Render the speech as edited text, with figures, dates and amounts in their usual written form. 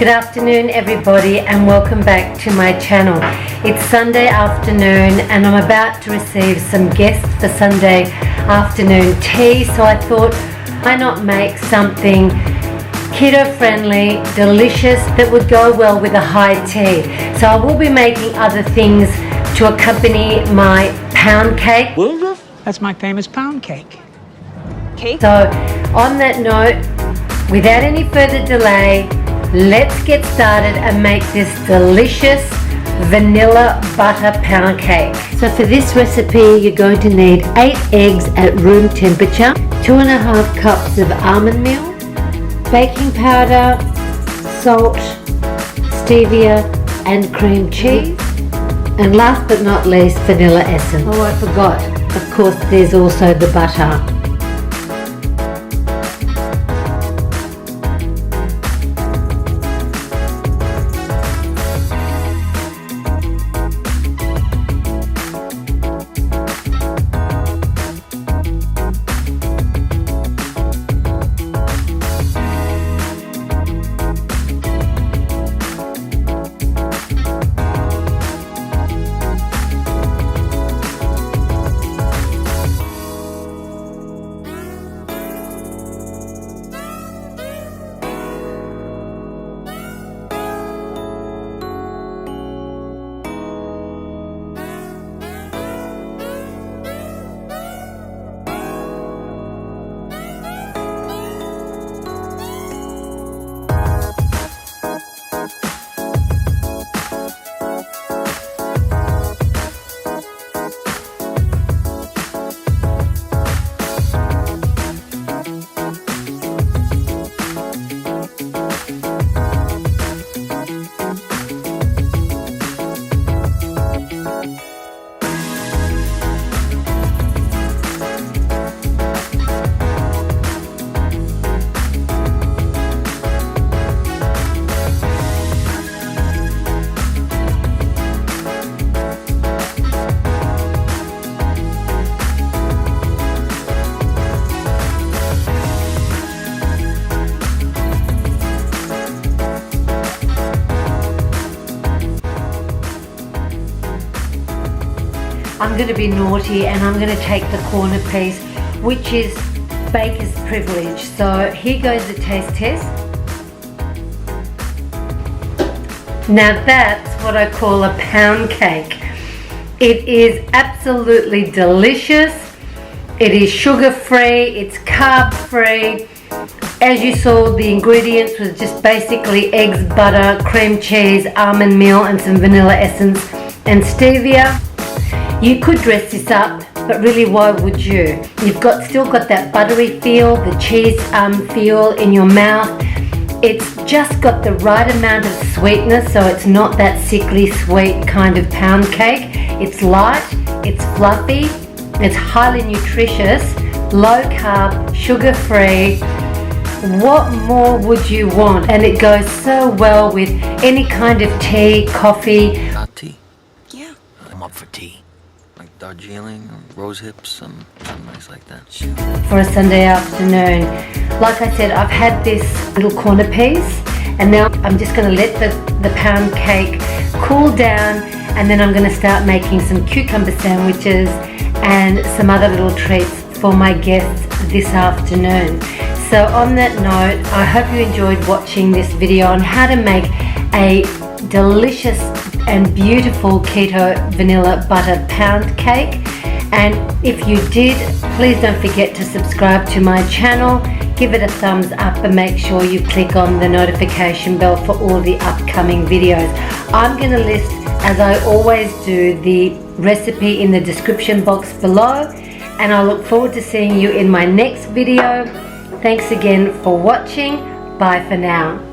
Good afternoon everybody and welcome back to my channel. It's Sunday afternoon and I'm about to receive some guests for Sunday afternoon tea, so I thought why not make something keto friendly, delicious, that would go well with a high tea. So I will be making other things to accompany my pound cake. That's my famous pound cake. So on that note, without any further delay, let's get started and make this delicious vanilla butter pound cake. So for this recipe, you're going to need 8 eggs at room temperature, 2.5 cups of almond meal, baking powder, salt, stevia and cream cheese, and last but not least, vanilla essence. Oh, I forgot, of course there's also the butter. I'm going to be naughty and I'm going to take the corner piece, which is baker's privilege. So here goes the taste test. Now that's what I call a pound cake. It is absolutely delicious. It is sugar free, it's carb free. As you saw, the ingredients was just basically eggs, butter, cream cheese, almond meal and some vanilla essence and stevia. You could dress this up, but really why would you? You've still got that buttery feel, the cheese feel in your mouth. It's just got the right amount of sweetness, so it's not that sickly sweet kind of pound cake. It's light, it's fluffy, it's highly nutritious, low carb, sugar free. What more would you want? And it goes so well with any kind of tea, coffee. Hot tea? Yeah. I'm up for tea. Like Darjeeling or rose hips, something nice like that. For a Sunday afternoon. Like I said, I've had this little corner piece and now I'm just going to let the pound cake cool down, and then I'm going to start making some cucumber sandwiches and some other little treats for my guests this afternoon. So on that note, I hope you enjoyed watching this video on how to make a delicious and beautiful keto vanilla butter pound cake. And if you did, please don't forget to subscribe to my channel, give it a thumbs up and make sure you click on the notification bell for all the upcoming videos. I'm going to list, as I always do, the recipe in the description box below, and I look forward to seeing you in my next video. Thanks again for watching. Bye for now.